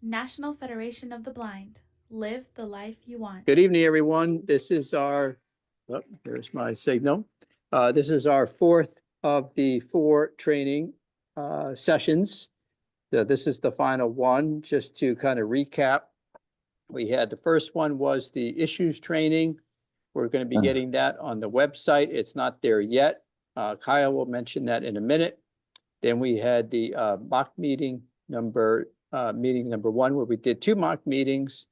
National Federation of the Blind. Live the life you want. Good evening, everyone. This is our, here's my signal. This is our fourth of the four training sessions. This is the final one. Just to kind of recap, we had the first one was the issues training. We're going to be getting that on the website. It's not there yet. Kyle will mention that in a minute. Then we had the mock meeting number one, where we did two mock meetings.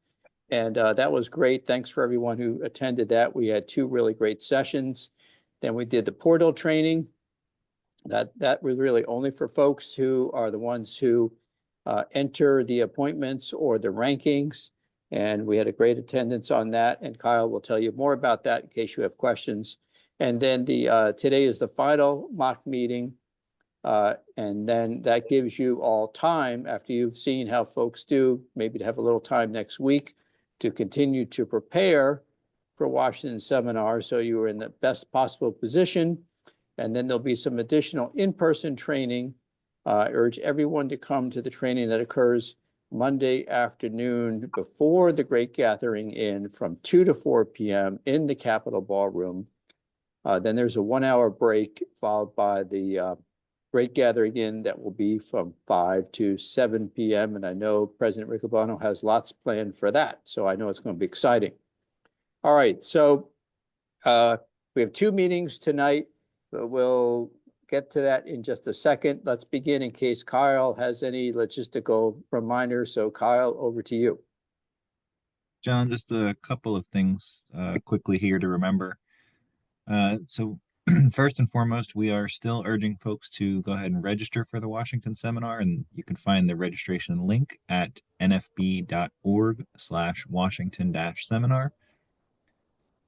And that was great. Thanks for everyone who attended that. We had two really great sessions. Then we did the portal training. That was really only for folks who are the ones who enter the appointments or the rankings. And we had a great attendance on that. And Kyle will tell you more about that in case you have questions. And then today is the final mock meeting. And then that gives you all time, after you've seen how folks do, maybe to have a little time next week to continue to prepare for Washington seminar, so you are in the best possible position. And then there'll be some additional in-person training. I urge everyone to come to the training that occurs Monday afternoon before the Great Gathering In from 2 to 4 p.m. in the Capitol Ballroom. Then there's a 1 hour break followed by the Great Gathering In that will be from 5 to 7 p.m. And I know President Riccoboni has lots planned for that. So I know it's going to be exciting. All right. So we have two meetings tonight. We'll get to that in just a second. Let's begin in case Kyle has any logistical reminders. So Kyle, over to you. John, just a couple of things quickly here to remember. So first and foremost, we are still urging folks to go ahead and register for the Washington seminar, and you can find the registration link at nfb.org/Washington-seminar.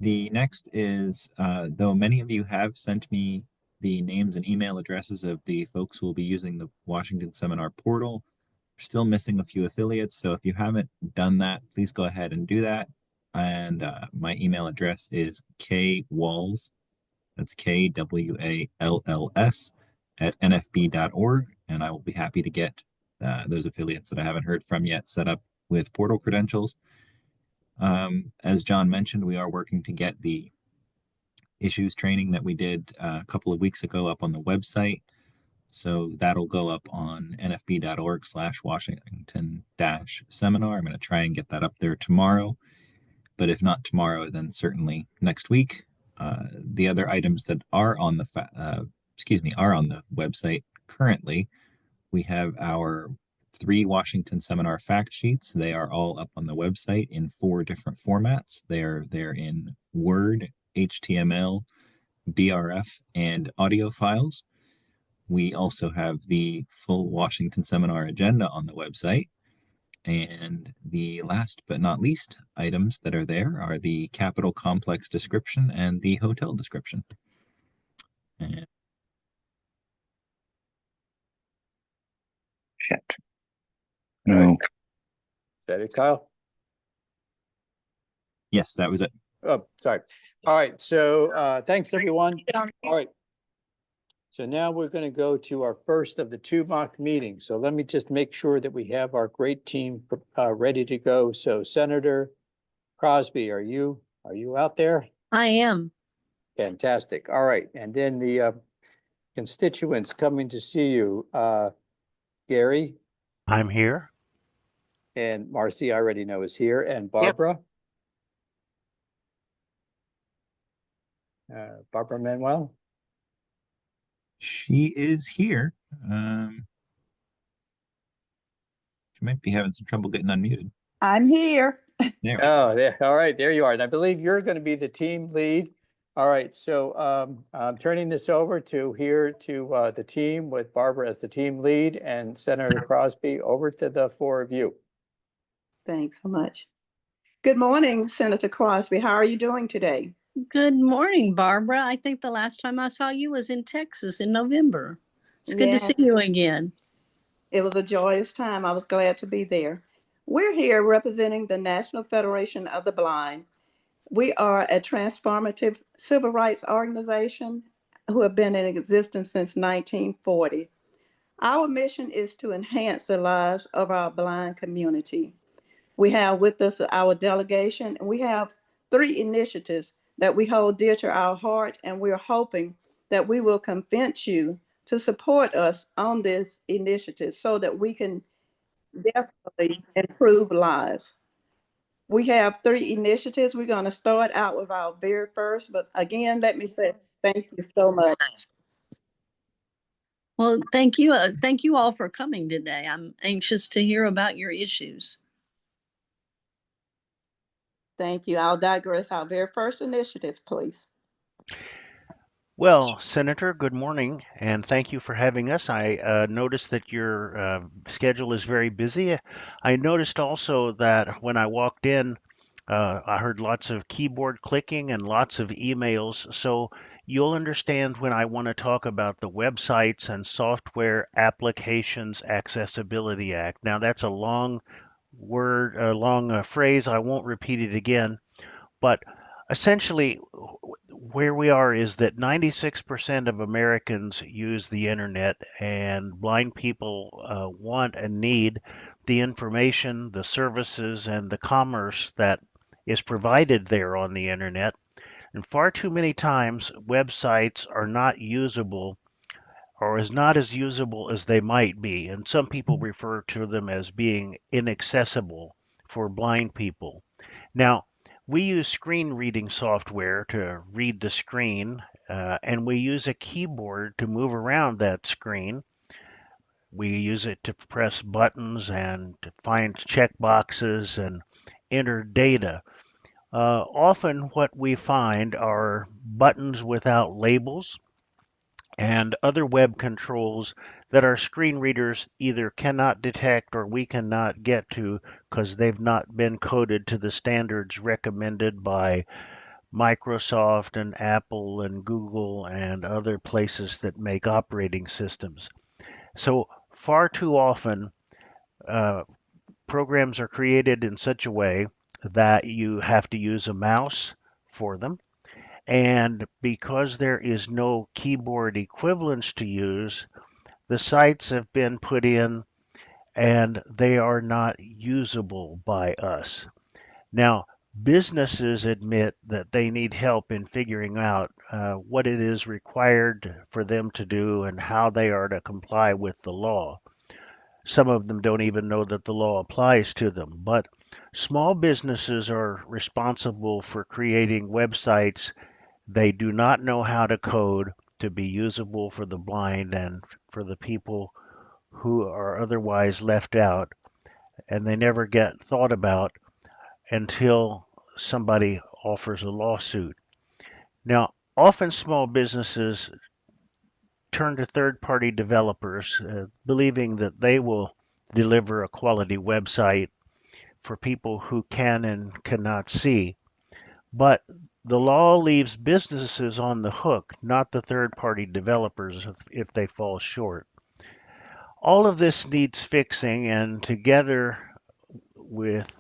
The next is, though many of you have sent me the names and email addresses of the folks who will be using the Washington seminar portal, we're still missing a few affiliates. So if you haven't done that, please go ahead and do that. And my email address is kwalls. That's KWALLS at nfb.org. And I will be happy to get those affiliates that I haven't heard from yet set up with portal credentials. As John mentioned, we are working to get the issues training that we did a couple of weeks ago up on the website. So that'll go up on nfb.org/Washington-seminar. I'm going to try and get that up there tomorrow. But if not tomorrow, then certainly next week. The other items that are on the website currently, we have our 3 Washington seminar fact sheets. They are all up on the website in 4 different formats. They're in Word, HTML, BRF, and audio files. We also have the full Washington seminar agenda on the website. And the last but not least items that are there are the Capitol complex description and the hotel description. And shit. No. Is that it, Kyle? Yes, that was it. Oh, sorry. All right. So thanks, everyone. All right. So now we're going to go to our first of the 2 mock meetings. So let me just make sure that we have our great team ready to go. So Senator Crosby, are you out there? I am. Fantastic. All right. And then the constituents coming to see you, Gary. I'm here. And Marcy, I already know, is here. And Barbara. Yep. Barbara Manuel. She is here. She might be having some trouble getting unmuted. I'm here. Oh, there. All right, there you are. And I believe you're going to be the team lead. All right, so I'm turning this over to the team with Barbara as the team lead and Senator Crosby. Over to the 4 of you. Thanks so much. Good morning, Senator Crosby. How are you doing today? Good morning, Barbara. I think the last time I saw you was in Texas in November. It's good to see you again. It was a joyous time. I was glad to be there. We're here representing the National Federation of the Blind. We are a transformative civil rights organization who have been in existence since 1940. Our mission is to enhance the lives of our blind community. We have with us our delegation, and we have 3 initiatives that we hold dear to our heart, and we're hoping that we will convince you to support us on this initiative so that we can definitely improve lives. We have 3 initiatives. We're going to start out with our very first, but again, let me say thank you so much. Well, thank you. Thank you all for coming today. I'm anxious to hear about your issues. Thank you. I'll digress. Our very first initiative, please. Well, Senator, good morning, and thank you for having us. I noticed that your schedule is very busy. I noticed also that when I walked in, I heard lots of keyboard clicking and lots of emails. So you'll understand when I want to talk about the Websites and Software Applications Accessibility Act. Now, that's a long word, a long phrase. I won't repeat it again, but essentially, where we are is that 96% of Americans use the internet, and blind people want and need the information, the services, and the commerce that is provided there on the internet. And far too many times, websites are not usable or is not as usable as they might be. And some people refer to them as being inaccessible for blind people. Now, we use screen reading software to read the screen, and we use a keyboard to move around that screen. We use it to press buttons and to find check boxes and enter data. Often, what we find are buttons without labels and other web controls that our screen readers either cannot detect or we cannot get to because they've not been coded to the standards recommended by Microsoft and Apple and Google and other places that make operating systems. So far too often, programs are created in such a way that you have to use a mouse for them. And because there is no keyboard equivalence to use, the sites have been put in and they are not usable by us. Now, businesses admit that they need help in figuring out what it is required for them to do and how they are to comply with the law. Some of them don't even know that the law applies to them, but small businesses are responsible for creating websites they do not know how to code to be usable for the blind and for the people who are otherwise left out, and they never get thought about until somebody offers a lawsuit. Now, often small businesses turn to third party developers, believing that they will deliver a quality website for people who can and cannot see. But the law leaves businesses on the hook, not the third party developers, if they fall short. All of this needs fixing, and together with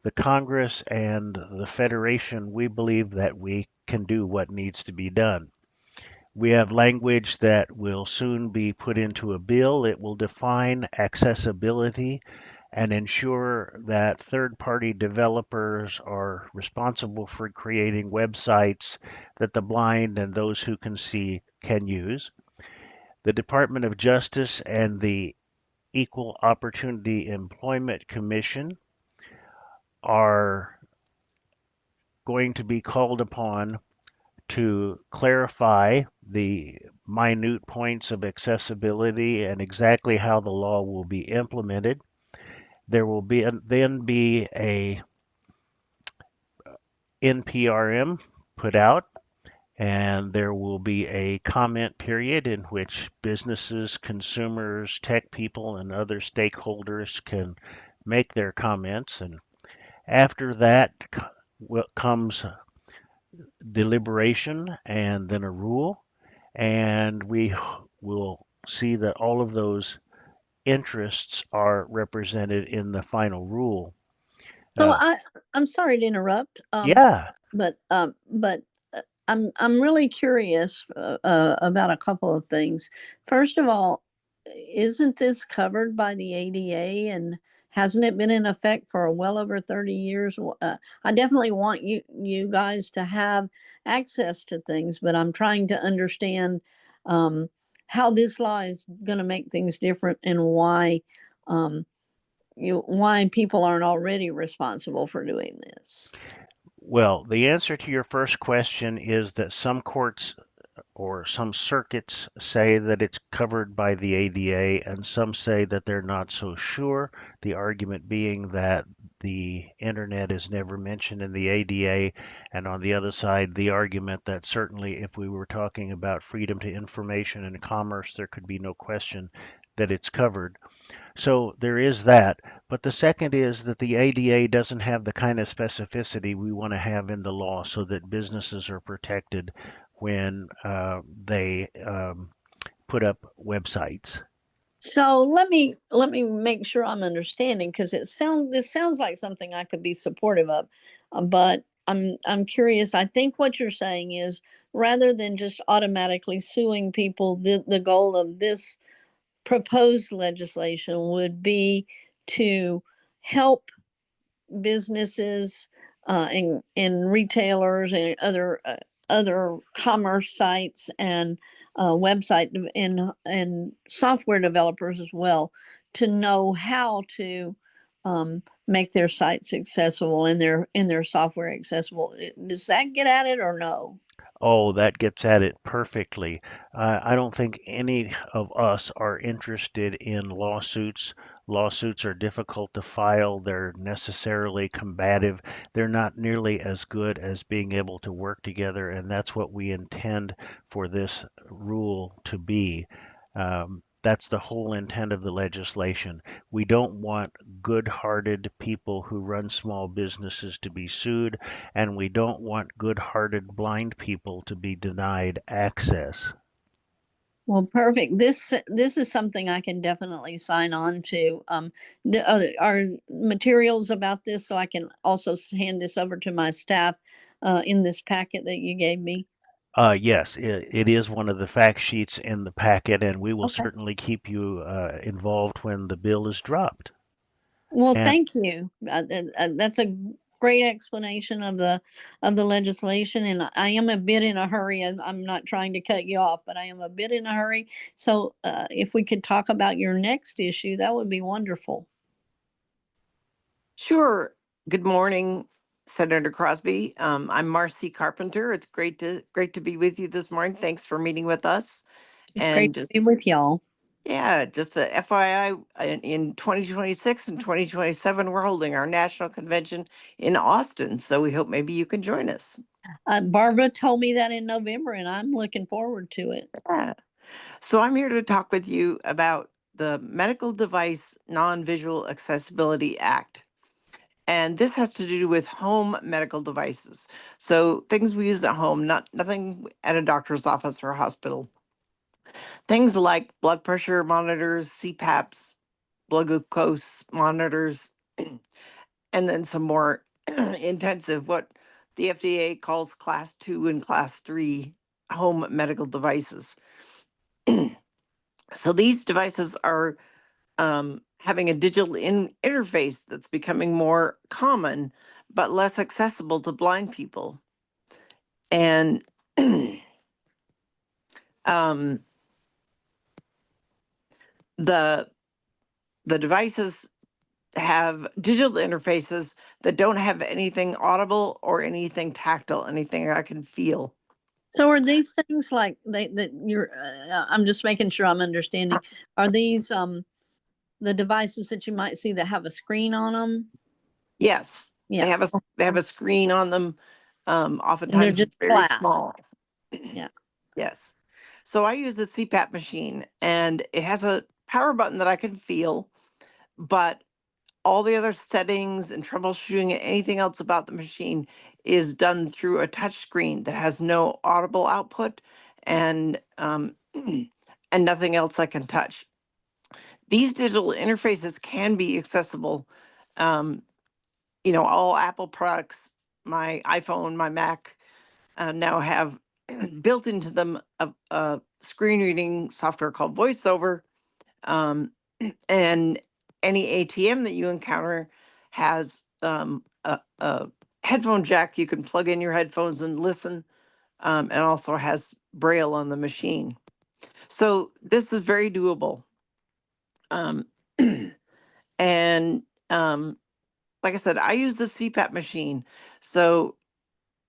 the Congress and the Federation, we believe that we can do what needs to be done. We have language that will soon be put into a bill. It will define accessibility and ensure that third-party developers are responsible for creating websites that the blind and those who can see can use. The Department of Justice and the Equal Opportunity Employment Commission are going to be called upon to clarify the minute points of accessibility and exactly how the law will be implemented. There will then be a NPRM put out, and there will be a comment period in which businesses, consumers, tech people, and other stakeholders can make their comments. And after that comes deliberation and then a rule, and we will see that all of those interests are represented in the final rule. So I'm sorry to interrupt. Yeah. But I'm really curious about a couple of things. First of all, isn't this covered by the ADA, and hasn't it been in effect for well over 30 years? I definitely want you guys to have access to things, but I'm trying to understand how this law is going to make things different, and why why people aren't already responsible for doing this. Well, the answer to your first question is that some courts or some circuits say that it's covered by the ADA, and some say that they're not so sure. The argument being that the internet is never mentioned in the ADA, and on the other side, the argument that certainly if we were talking about freedom to information and commerce, there could be no question that it's covered. So there is that. But the second is that the ADA doesn't have the kind of specificity we want to have in the law so that businesses are protected when they put up websites. So let me make sure I'm understanding, because this sounds like something I could be supportive of, but I'm curious. I think what you're saying is, rather than just automatically suing people, the goal of this proposed legislation would be to help businesses and retailers and other commerce sites and and software developers as well, to know how to make their sites accessible and their software accessible. Does that get at it or no? Oh, that gets at it perfectly. I don't think any of us are interested in lawsuits. Lawsuits are difficult to file. They're necessarily combative. They're not nearly as good as being able to work together, and that's what we intend for this rule to be. That's the whole intent of the legislation. We don't want good-hearted people who run small businesses to be sued, and we don't want good-hearted blind people to be denied access. Well, perfect. This is something I can definitely sign on to. Are materials about this, so I can also hand this over to my staff in this packet that you gave me? Yes, it is one of the fact sheets in the packet, and we will Okay. certainly keep you involved when the bill is dropped. Well, And thank you. That's a great explanation of the legislation, and I am a bit in a hurry. I'm not trying to cut you off, but I am a bit in a hurry. So, if we could talk about your next issue, that would be wonderful. Sure. Good morning, Senator Crosby. I'm Marcy Carpenter. It's great to be with you this morning. Thanks for meeting with us. It's And great to be with y'all. yeah, just a FYI, in 2026 and 2027, we're holding our national convention in Austin. So we hope maybe you can join us. Barbara told me that in November, and I'm looking forward to it. Yeah. So I'm here to talk with you about the Medical Device Non-Visual Accessibility Act. And this has to do with home medical devices. So things we use at home, nothing at a doctor's office or a hospital. Things like blood pressure monitors, CPAPs, blood glucose monitors, and then some more intensive, what the FDA calls class 2 and class 3 home medical devices. So these devices are having a digital interface that's becoming more common, but less accessible to blind people. And the devices have digital interfaces that don't have anything audible or anything tactile, anything I can feel. So are these things like that you're? I'm just making sure I'm understanding. Are these the devices that you might see that have a screen on them? Yes, Yeah. they have a screen on them. And they're Oftentimes just it's very flat. small. Yeah. Yes. So I use the CPAP machine, and it has a power button that I can feel, but all the other settings and troubleshooting and anything else about the machine is done through a touch screen that has no audible output and and nothing else I can touch. These digital interfaces can be accessible. All Apple products, my iPhone, my Mac, now have built into them a screen reading software called VoiceOver, And any ATM that you encounter has a headphone jack. You can plug in your headphones and listen, and also has Braille on the machine. So this is very doable. And like I said, I use the CPAP machine. So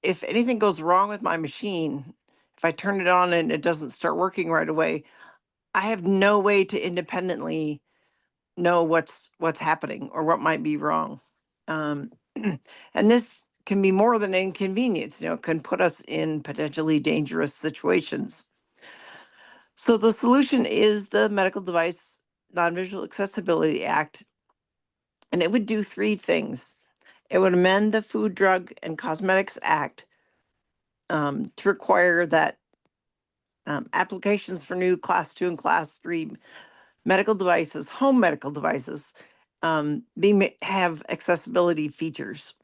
if anything goes wrong with my machine, if I turn it on and it doesn't start working right away, I have no way to independently know what's happening or what might be wrong. And this can be more than an inconvenience, it can put us in potentially dangerous situations. So the solution is the Medical Device Non-Visual Accessibility Act, and it would do three things. It would amend the Food, Drug, and Cosmetics Act to require that applications for new Class 2 and Class 3 medical devices, home medical devices, have accessibility features.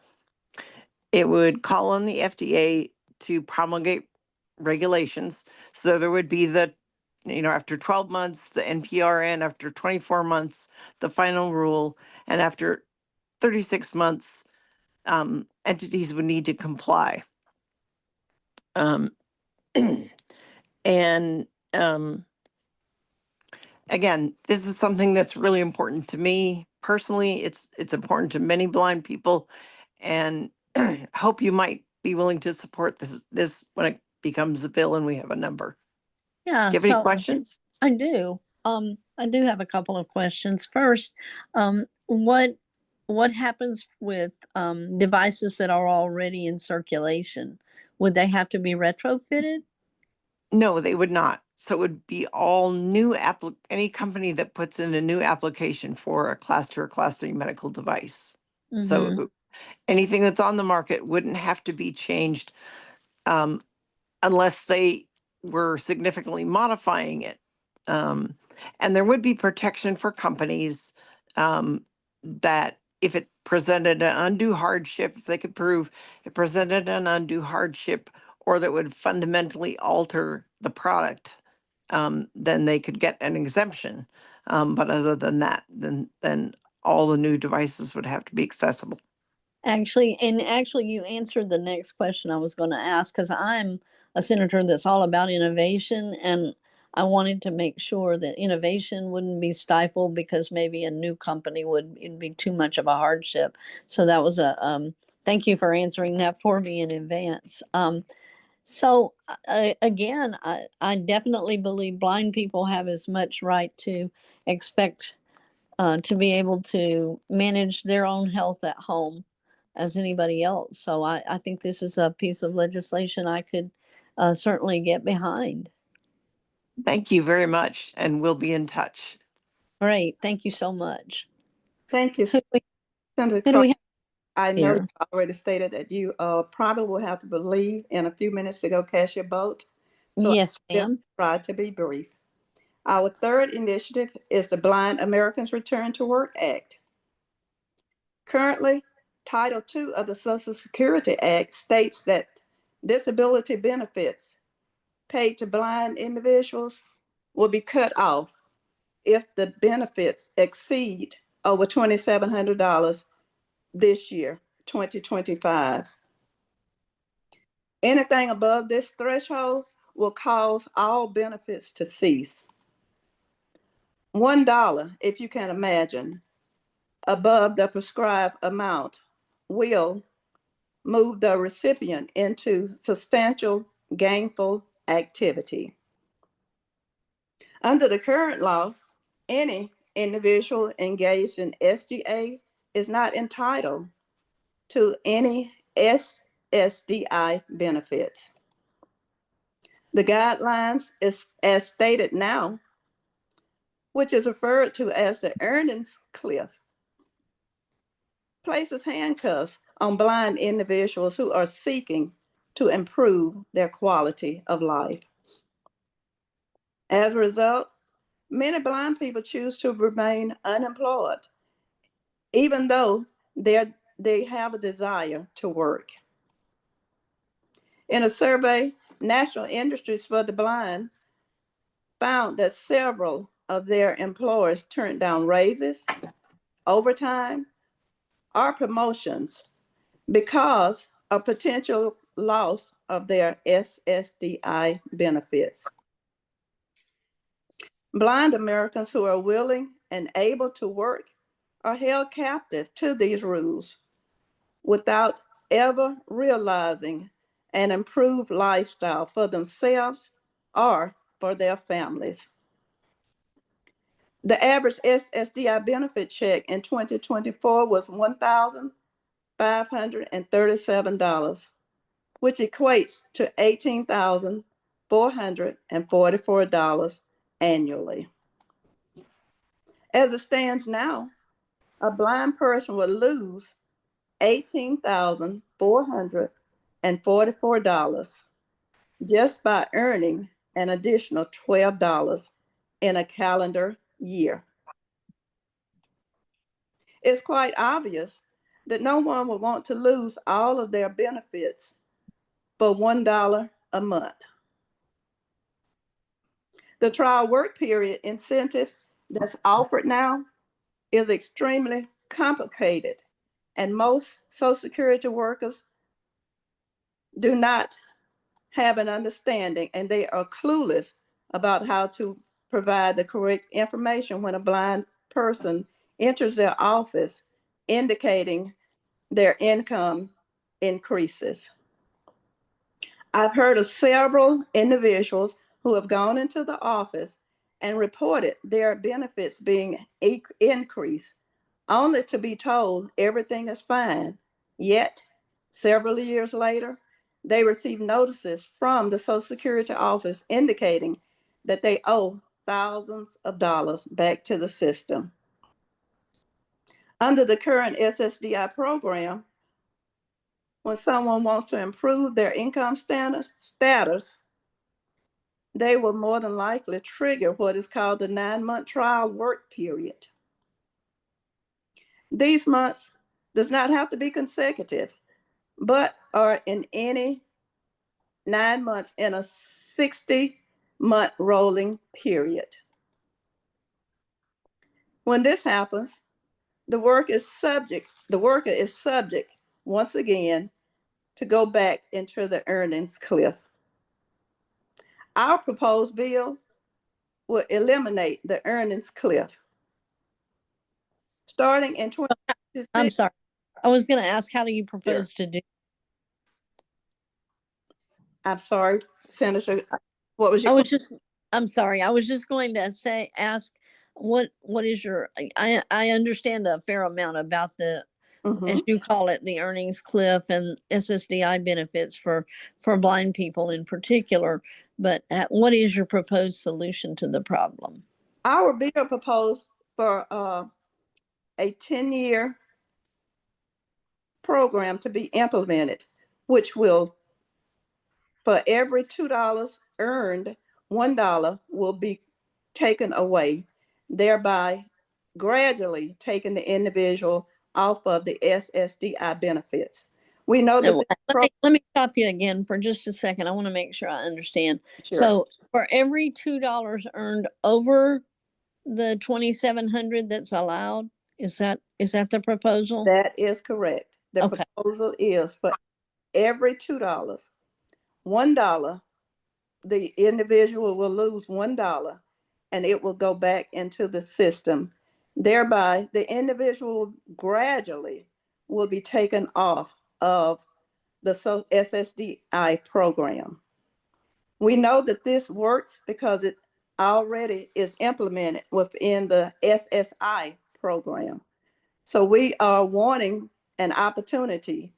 It would call on the FDA to promulgate regulations. So there would be after 12 months, the NPRN, after 24 months, the final rule, and after 36 months, entities would need to comply. And again, this is something that's really important to me personally. It's important to many blind people, and hope you might be willing to support this when it becomes a bill and we have a number. Yeah, Do you have any so questions? I do. I do have a couple of questions. First, what happens with devices that are already in circulation? Would they have to be retrofitted? No, they would not. So it would be all new any company that puts in a new application for a Class 2 or Class 3 medical device. Mhm. So anything that's on the market wouldn't have to be changed unless they were significantly modifying it. And there would be protection for companies that if it presented an undue hardship, if they could prove it presented an undue hardship or that would fundamentally alter the product, then they could get an exemption. But other than that, then all the new devices would have to be accessible. Actually, you answered the next question I was going to ask, because I'm a senator that's all about innovation, and I wanted to make sure that innovation wouldn't be stifled because maybe a new company it'd be too much of a hardship. So that was thank you for answering that for me in advance. So again, I definitely believe blind people have as much right to expect to be able to manage their own health at home as anybody else. So I think this is a piece of legislation I could certainly get behind. Thank you very much, and we'll be in touch. Great. Thank you so much. Thank you, Who do Senator we have I know you here? already stated that you probably will have to leave in a few minutes to go cast your vote. So Yes, I will ma'am. try to be brief. Our third initiative is the Blind Americans Return to Work Act. Currently, Title II of the Social Security Act states that disability benefits paid to blind individuals will be cut off if the benefits exceed over $2,700 this year, 2025. Anything above this threshold will cause all benefits to cease. $1, if you can imagine, above the prescribed amount will move the recipient into substantial gainful activity. Under the current law, any individual engaged in SGA is not entitled to any SSDI benefits. The guidelines is as stated now, which is referred to as the earnings cliff, places handcuffs on blind individuals who are seeking to improve their quality of life. As a result, many blind people choose to remain unemployed, even though they have a desire to work. In a survey, National Industries for the Blind found that several of their employers turned down raises, overtime, or promotions because of potential loss of their SSDI benefits. Blind Americans who are willing and able to work are held captive to these rules without ever realizing an improved lifestyle for themselves or for their families. The average SSDI benefit check in 2024 was $1,537, which equates to $18,444 annually. As it stands now, a blind person would lose $18,444 just by earning an additional $12 in a calendar year. It's quite obvious that no one would want to lose all of their benefits for $1 a month. The trial work period incentive that's offered now is extremely complicated, and most Social Security workers do not have an understanding, and they are clueless about how to provide the correct information when a blind person enters their office indicating their income increases. I've heard of several individuals who have gone into the office and reported their benefits being increased, only to be told everything is fine. Yet, several years later, they receive notices from the Social Security office indicating that they owe thousands of dollars back to the system. Under the current SSDI program, when someone wants to improve their income status, they will more than likely trigger what is called the 9-month trial work period. These months does not have to be consecutive, but are in any 9 months in a 60-month rolling period. When this happens, the worker is subject once again to go back into the earnings cliff. Our proposed bill will eliminate the earnings cliff. Starting in 2026. I'm sorry. I was going to ask, how do you propose to do? I'm sorry, Senator, what was your I'm sorry. I was just going to ask, what is your, I understand a fair amount about the, as you call it, the earnings cliff and SSDI benefits for blind people in particular, but what is your proposed solution to the problem? Our bill proposed for a 10-year program to be implemented, which will, for every $2 earned, $1 will be taken away, thereby gradually taking the individual off of the SSDI benefits. We know that let me stop you again for just a second. I want to make sure I understand. Sure. So for every $2 earned over the 2,700 that's allowed, is that the proposal? That is correct. The proposal is for every $2, $1, the individual will lose $1 and it will go back into the system. Thereby, the individual gradually will be taken off of the SSDI program. We know that this works because it already is implemented within the SSI program. So we are wanting an opportunity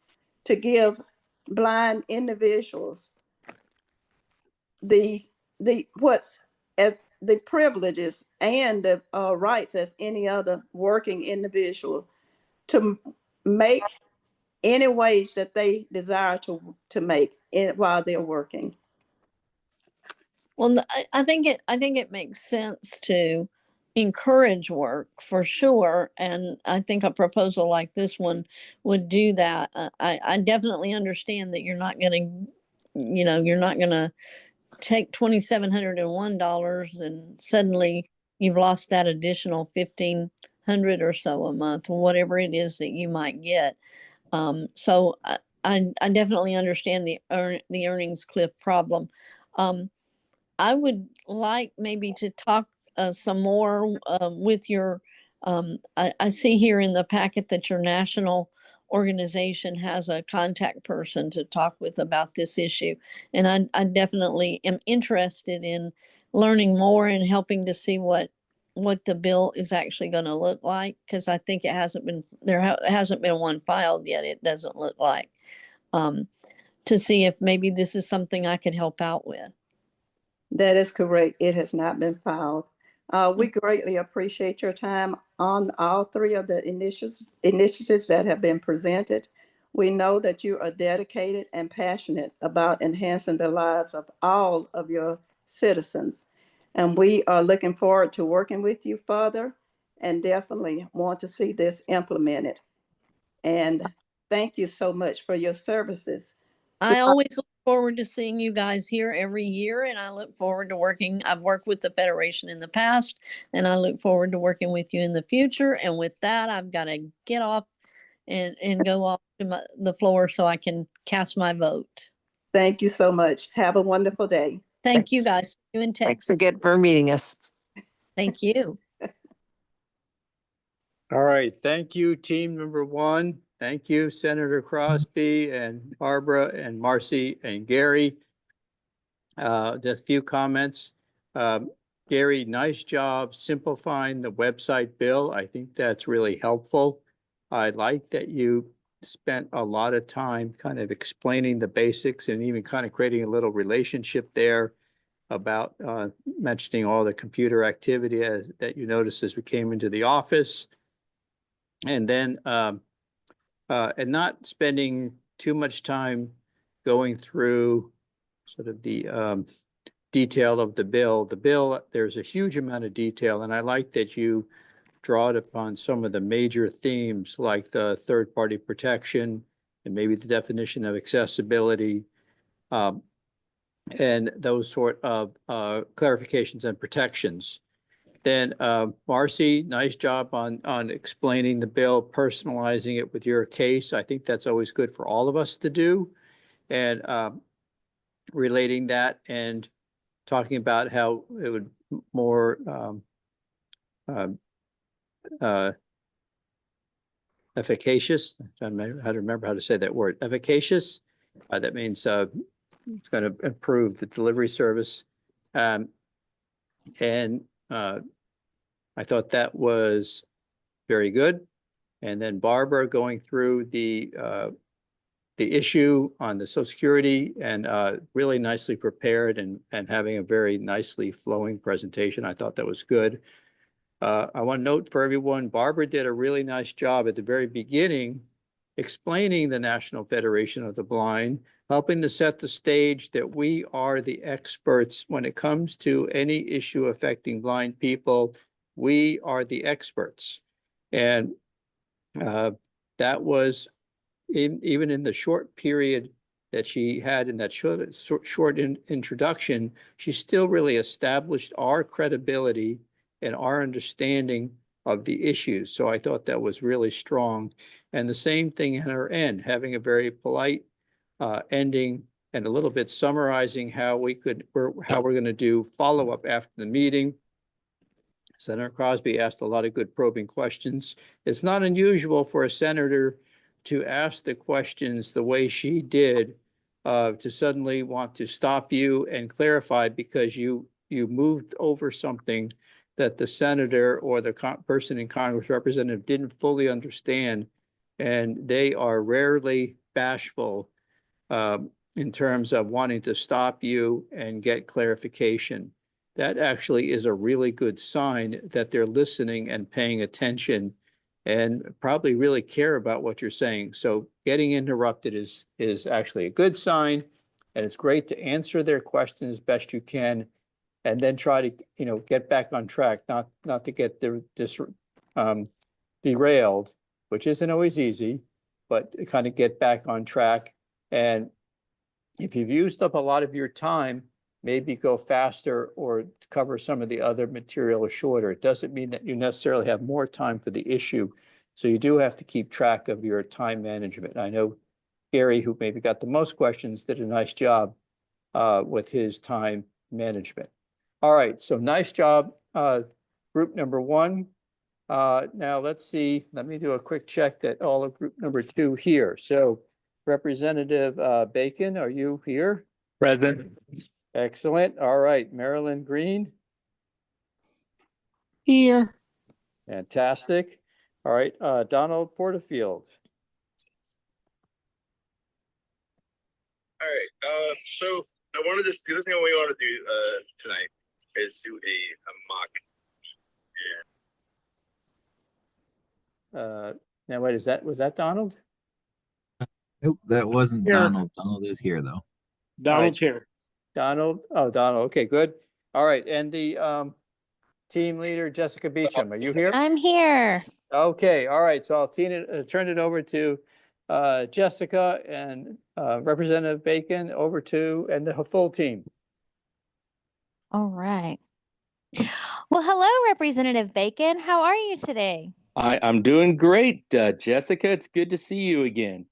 to give blind individuals the privileges and the rights as any other working individual to make any wage that they desire to make while they're working. Well, I think it makes sense to encourage work for sure, and I think a proposal like this one would do that. I definitely understand that you're not going to take $2,701 and suddenly you've lost that additional 1,500 or so a month, or whatever it is that you might get. So I definitely understand the earnings cliff problem. I would like maybe to talk some more with your. I see here in the packet that your national organization has a contact person to talk with about this issue, and I definitely am interested in learning more and helping to see what the bill is actually going to look like, because I think it hasn't been hasn't been one filed yet. It doesn't look like, to see if maybe this is something I could help out with. That is correct. It has not been filed. We greatly appreciate your time on all three of the initiatives that have been presented. We know that you are dedicated and passionate about enhancing the lives of all of your citizens. And we are looking forward to working with you further and definitely want to see this implemented. And thank you so much for your services. I always look forward to seeing you guys here every year, and I look forward to working. I've worked with the Federation in the past, and I look forward to working with you in the future. And with that, I've got to get off and go off to the floor so I can cast my vote. Thank you so much. Have a wonderful day. Thank you guys. See you in Thanks Texas. again for meeting us. Thank you. All right, thank you, team number one. Thank you, Senator Crosby and Barbara and Marcy and Gary. Just a few comments. Gary, nice job simplifying the website bill. I think that's really helpful. I like that you spent a lot of time kind of explaining the basics and even kind of creating a little relationship there about mentioning all the computer activity that you noticed as we came into the office. And then and not spending too much time going through sort of the detail of the bill. The bill, there's a huge amount of detail, and I like that you draw it upon some of the major themes like the third-party protection and maybe the definition of accessibility and those sort of clarifications and protections. Then Marcy, nice job on explaining the bill, personalizing it with your case. I think that's always good for all of us to do. And relating that and talking about how it would more efficacious. I don't know how to remember how to say that word. Efficacious. That means it's going to improve the delivery service. And I thought that was very good. And then Barbara going through the issue on the Social Security and really nicely prepared and having a very nicely flowing presentation. I thought that was good. I want to note for everyone, Barbara did a really nice job at the very beginning explaining the National Federation of the Blind, helping to set the stage that we are the experts when it comes to any issue affecting blind people. We are the experts. And that was even in the short period that she had in that short introduction, she still really established our credibility and our understanding of the issues. So I thought that was really strong. And the same thing in her end, having a very polite ending and a little bit summarizing how we're going to do follow-up after the meeting. Senator Crosby asked a lot of good probing questions. It's not unusual for a senator to ask the questions the way she did, to suddenly want to stop you and clarify because you moved over something that the senator or the person in Congress representative didn't fully understand. And they are rarely bashful in terms of wanting to stop you and get clarification. That actually is a really good sign that they're listening and paying attention and probably really care about what you're saying. So getting interrupted is actually a good sign, and it's great to answer their questions as best you can and then try to get back on track, not to get derailed, which isn't always easy, but kind of get back on track. And if you've used up a lot of your time maybe go faster or cover some of the other material shorter. It doesn't mean that you necessarily have more time for the issue. So you do have to keep track of your time management. I know Gary, who maybe got the most questions, did a nice job with his time management. All right, so nice job, group number one. Now let's see, let me do a quick check that all of group number two here. So Representative Bacon, are you here? Present. Excellent. All right, Marilyn Green, Here. fantastic. All right, Donald Porterfield. All right. So I wanted to the other thing we want to do tonight is do a mock. Now wait, was that Donald? Nope, that wasn't Here. Donald. Donald is here though. Donald's here. Donald? Oh, Donald. Okay, good. All right, and the team leader, Jessica Beecham, are you here? I'm here. Okay, all right, so I'll turn it over to Jessica and Representative Bacon over to, and the full team. All right. Well, hello, Representative Bacon. How are you today? I'm doing great, Jessica. It's good to see you again.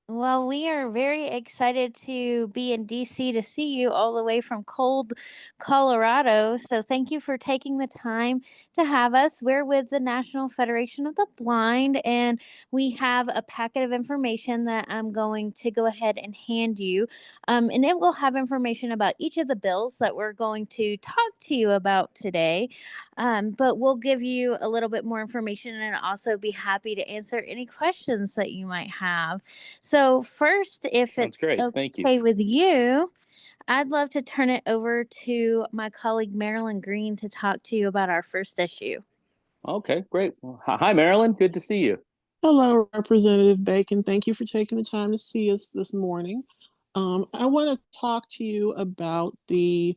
Well, we are very excited to be in DC to see you all the way from cold Colorado. So thank you for taking the time to have us. We're with the National Federation of the Blind, and we have a packet of information that I'm going to go ahead and hand you. And it will have information about each of the bills that we're going to talk to you about today. But we'll give you a little bit more information and also be happy to answer any questions that you might have. So first, if Sounds it's great. Thank you. okay with you, I'd love to turn it over to my colleague Marilyn Green to talk to you about our first issue. Okay, great. Well, hi, Marilyn. Good to see you. Hello, Representative Bacon. Thank you for taking the time to see us this morning. I want to talk to you about the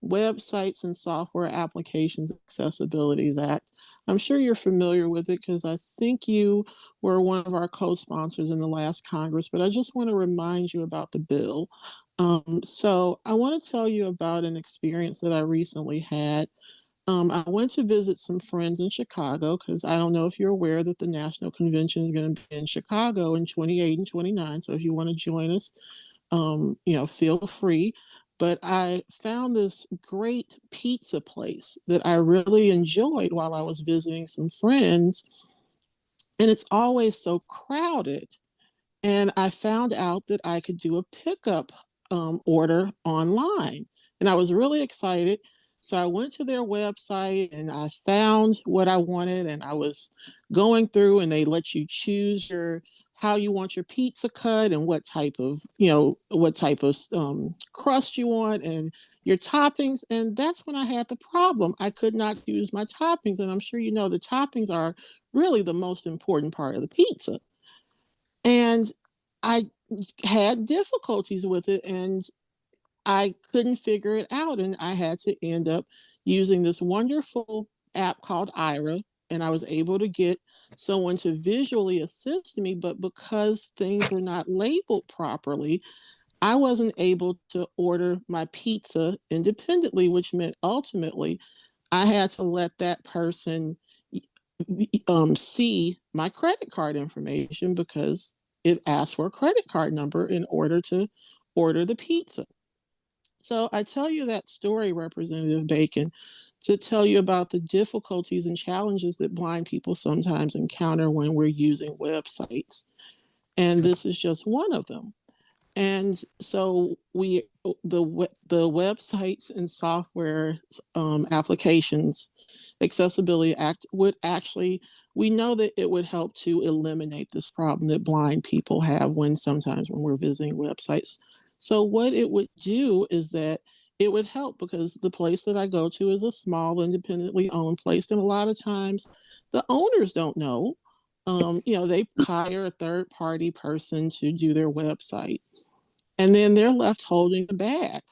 Websites and Software Applications Accessibilities Act. I'm sure you're familiar with it because I think you were one of our co-sponsors in the last Congress, but I just want to remind you about the bill. So I want to tell you about an experience that I recently had. I went to visit some friends in Chicago because I don't know if you're aware that the National Convention is going to be in Chicago in 28 and 29. So if you want to join us, feel free. But I found this great pizza place that I really enjoyed while I was visiting some friends. And it's always so crowded. And I found out that I could do a pickup order online. And I was really excited. So I went to their website and I found what I wanted. And I was going through, and they let you choose how you want your pizza cut and what type of crust you want and your toppings. And that's when I had the problem. I could not use my toppings. And I'm sure you know the toppings are really the most important part of the pizza. And I had difficulties with it and I couldn't figure it out. And I had to end up using this wonderful app called Aira. And I was able to get someone to visually assist me. But because things were not labeled properly, I wasn't able to order my pizza independently, which meant ultimately I had to let that person see my credit card information because it asked for a credit card number in order to order the pizza. So I tell you that story, Representative Bacon, to tell you about the difficulties and challenges that blind people sometimes encounter when we're using websites. And this is just one of them. And so the Websites and Software Applications Accessibility Act would actually, we know that it would help to eliminate this problem that blind people have sometimes when we're visiting websites. So what it would do is that it would help because the place that I go to is a small, independently owned place. And a lot of times the owners don't know. They hire a third party person to do their website. And then they're left holding the bag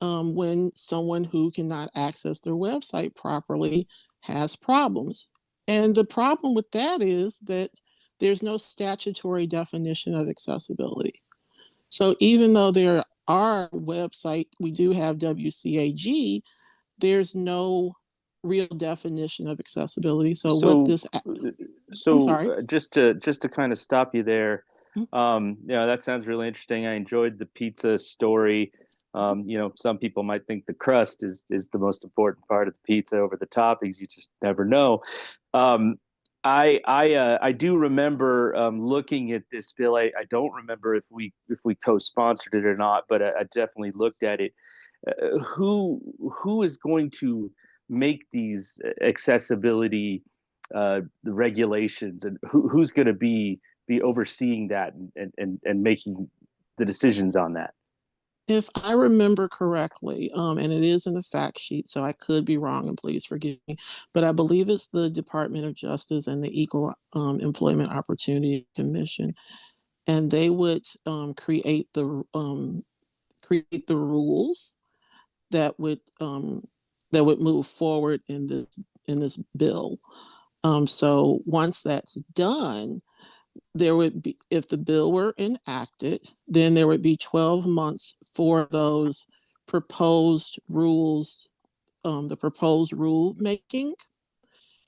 when someone who cannot access their website properly has problems. And the problem with that is that there's no statutory definition of accessibility. So even though there our website, we do have WCAG. There's no real definition of accessibility. So what this, I'm sorry. Just to kind of stop you there, Mm. yeah, that sounds really interesting. I enjoyed the pizza story. Some people might think the crust is the most important part of the pizza over the toppings. You just never know. I do remember looking at this bill. I don't remember if we co-sponsored it or not, but I definitely looked at it. Who is going to make these accessibility the regulations, and who's going to be overseeing that and making the decisions on that? If I remember correctly, and it is in the fact sheet, so I could be wrong, and please forgive me, but I believe it's the Department of Justice and the Equal Employment Opportunity Commission, and they would create the rules that would move forward in this bill. So once that's done, there would be, if the bill were enacted, then there would be 12 months for those proposed rules, the proposed rule making.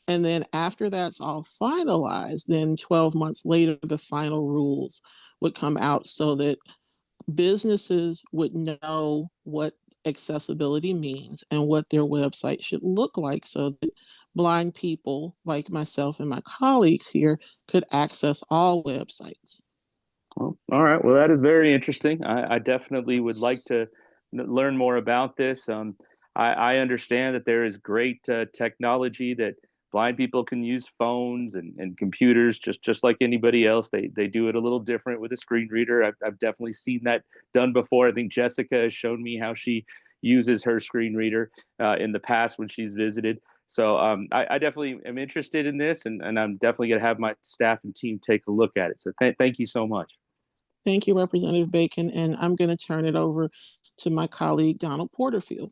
And then after that's all finalized, then 12 months later, the final rules would come out so that businesses would know what accessibility means and what their website should look like so that blind people like myself and my colleagues here could access all websites. Well, all right. Well, that is very interesting. I definitely would like to learn more about this. I understand that there is great technology that blind people can use, phones and computers just like anybody else. They do it a little different with a screen reader. I've definitely seen that done before. I think Jessica has shown me how she uses her screen reader in the past when she's visited. So I definitely am interested in this, and I'm definitely going to have my staff and team take a look at it. So thank you so much. Thank you, Representative Bacon. And I'm going to turn it over to my colleague, Donald Porterfield.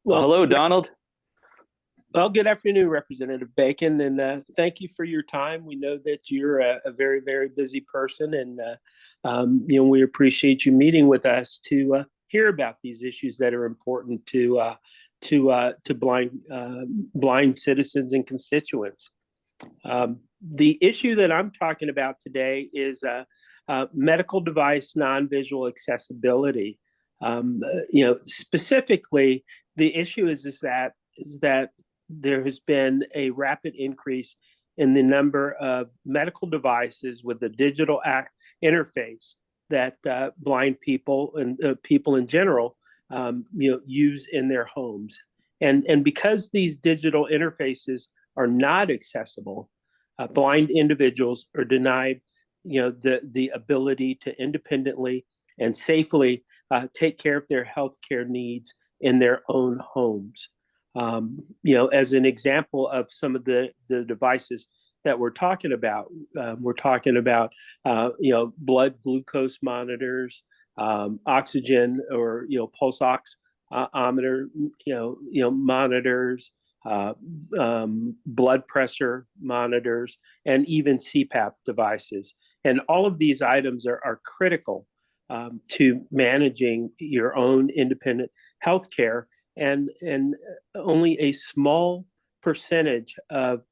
Well, hello, Donald. Well, good afternoon, Representative Bacon, and thank you for your time. We know that you're a very, very busy person, and we appreciate you meeting with us to hear about these issues that are important to blind citizens and constituents. The issue that I'm talking about today is medical device non-visual accessibility. Specifically, the issue is that there has been a rapid increase in the number of medical devices with a digital interface that blind people and people in general use in their homes. And because these digital interfaces are not accessible, blind individuals are denied the ability to independently and safely take care of their healthcare needs in their own homes. As an example of some of the devices that we're talking about blood glucose monitors, oxygen or pulse oximeter monitors, blood pressure monitors, and even CPAP devices. And all of these items are critical to managing your own independent healthcare. And only a small percentage of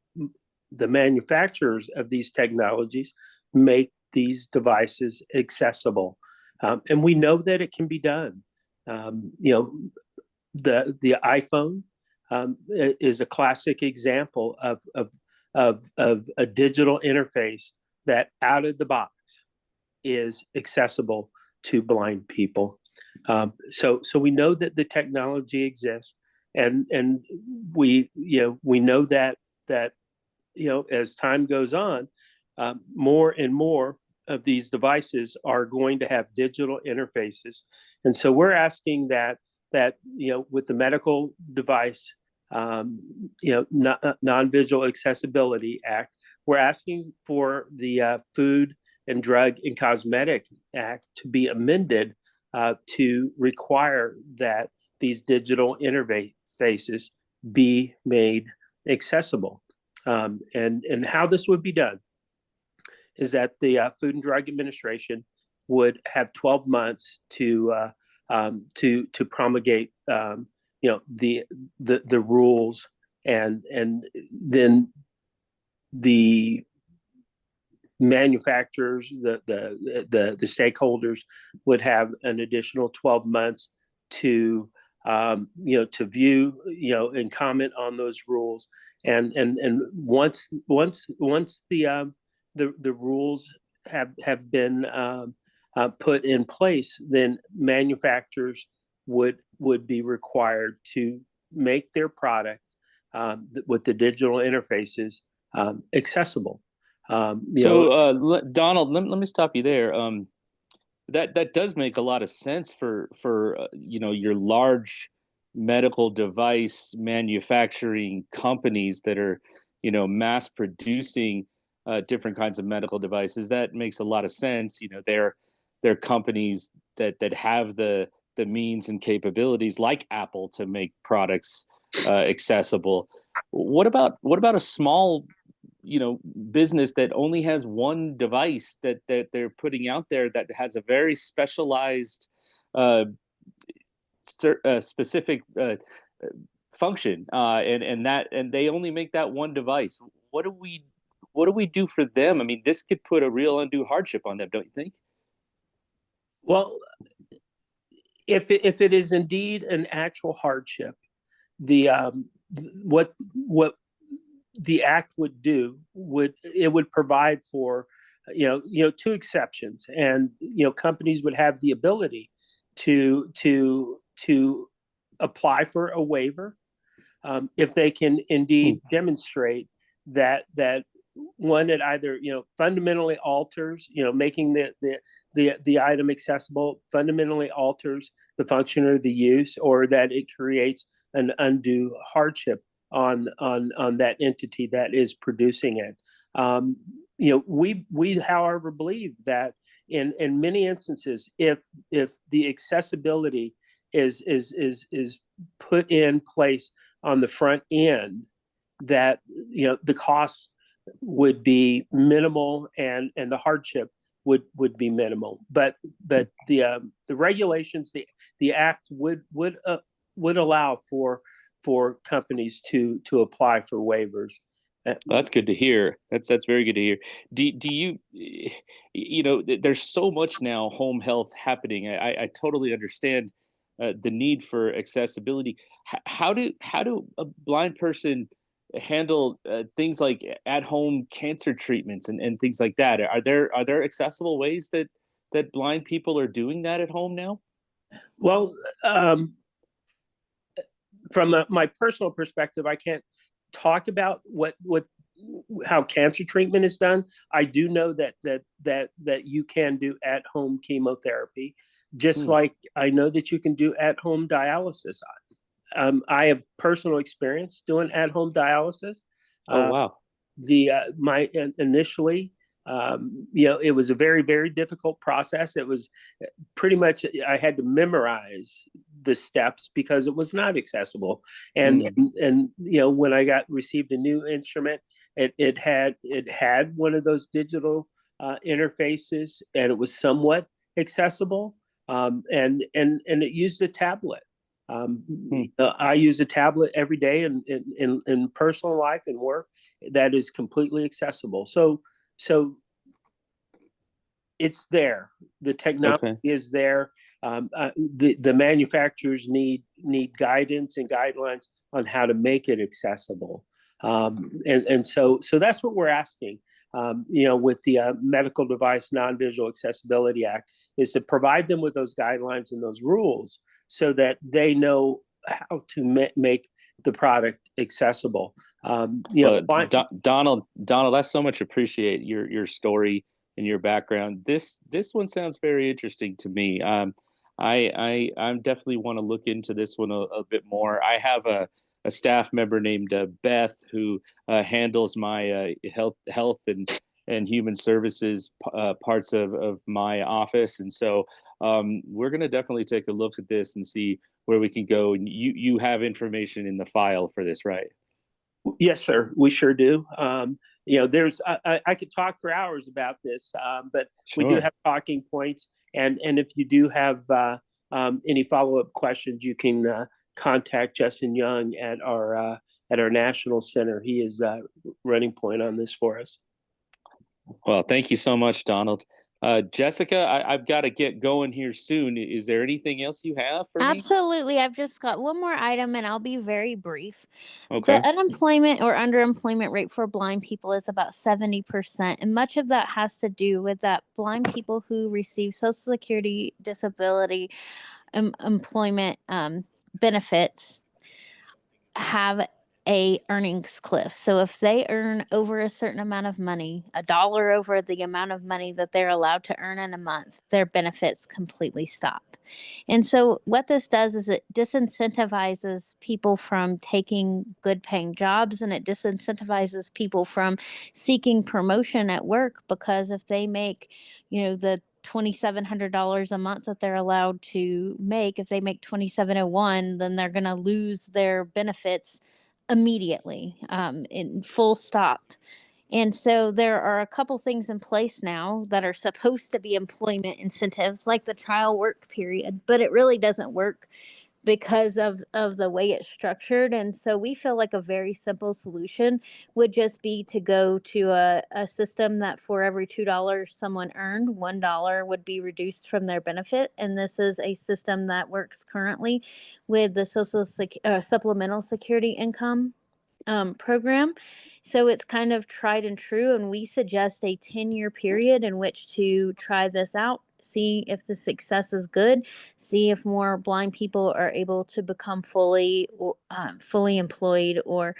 the manufacturers of these technologies make these devices accessible. And we know that it can be done. The iPhone is a classic example of a digital interface that out of the box is accessible to blind people. So we know that the technology exists, and we know that as time goes on, more and more of these devices are going to have digital interfaces, and so we're asking that with the Medical Device Non-Visual Accessibility Act, we're asking for the Food and Drug and Cosmetic Act to be amended to require that these digital interfaces be made accessible. And how this would be done is that the Food and Drug Administration would have 12 months to promulgate the rules, and then the manufacturers, the stakeholders would have an additional 12 months to to view, and comment on those rules. And once the rules have been put in place, then manufacturers would be required to make their product with the digital interfaces accessible. Donald, let me stop you there. That does make a lot of sense for your large medical device manufacturing companies that are mass producing different kinds of medical devices. That makes a lot of sense. They're companies that have the means and capabilities, like Apple, to make products accessible. What about a small business that only has one device that they're putting out there that has a very specialized specific function, and they only make that one device? What do we do for them? I mean, this could put a real undue hardship on them, don't you think? Well, if it is indeed an actual hardship, the what the act would do would provide for two exceptions, and companies would have the ability to apply for a waiver if they can indeed demonstrate that one, it either fundamentally alters, making the item accessible, fundamentally alters the function or the use, or that it creates an undue hardship on that entity that is producing it. We however believe that in many instances, if the accessibility is put in place on the front end, that the costs would be minimal and the hardship would be minimal. But the regulations, the act would allow for companies to apply for waivers. That's good to hear. That's very good to hear. Do you there's so much now home health happening. I totally understand the need for accessibility. How do a blind person handle things like at-home cancer treatments and things like that? Are there accessible ways that blind people are doing that at home now? Well, from my personal perspective, I can't talk about how cancer treatment is done. I do know that you can do at-home chemotherapy, just like I know that you can do at-home dialysis. I have personal experience doing at-home dialysis. Oh wow! Initially, it was a very, very difficult process. It was pretty much, I had to memorize the steps because it was not accessible. And when I received a new instrument, it had one of those digital interfaces, and it was somewhat accessible. And it used a tablet. I use a tablet every day in personal life and work that is completely accessible. So it's there. The technology is there. The manufacturers need guidance and guidelines on how to make it accessible. And so that's what we're asking. With the Medical Device Non-Visual Accessibility Act, is to provide them with those guidelines and those rules so that they know how to make the product accessible. Donald, I so much appreciate your story and your background. This one sounds very interesting to me. I definitely want to look into this one a bit more. I have a staff member named Beth who handles my health and human services parts of my office, and so we're going to definitely take a look at this and see where we can go. And you have information in the file for this, right? Yes, sir. We sure do. there's I could talk for hours about this, but we do Sure. have talking points. And if you do have any follow-up questions, you can contact Justin Young at our national center. He is running point on this for us. Well, thank you so much, Donald. Jessica, I've got to get going here soon. Is there anything else you have for me? Absolutely. I've just got one more item and I'll be very brief. Okay. The unemployment or underemployment rate for blind people is about 70%. And much of that has to do with that blind people who receive Social Security, disability, employment benefits have a earnings cliff. So if they earn over a certain amount of money, $1 over the amount of money that they're allowed to earn in a month, their benefits completely stop. And so what this does is it disincentivizes people from taking good paying jobs, and it disincentivizes people from seeking promotion at work, because if they make, the $2,700 a month that they're allowed to make, if they make $2,701, then they're going to lose their benefits immediately, in full stop. And so there are a couple things in place now that are supposed to be employment incentives, like the trial work period, but it really doesn't work because of the way it's structured. And so we feel like a very simple solution would just be to go to a system that for every $2 someone earned, $1 would be reduced from their benefit. And this is a system that works currently with the Supplemental Security Income program. So it's kind of tried and true. And we suggest a 10-year period in which to try this out, see if the success is good, see if more blind people are able to become fully employed, or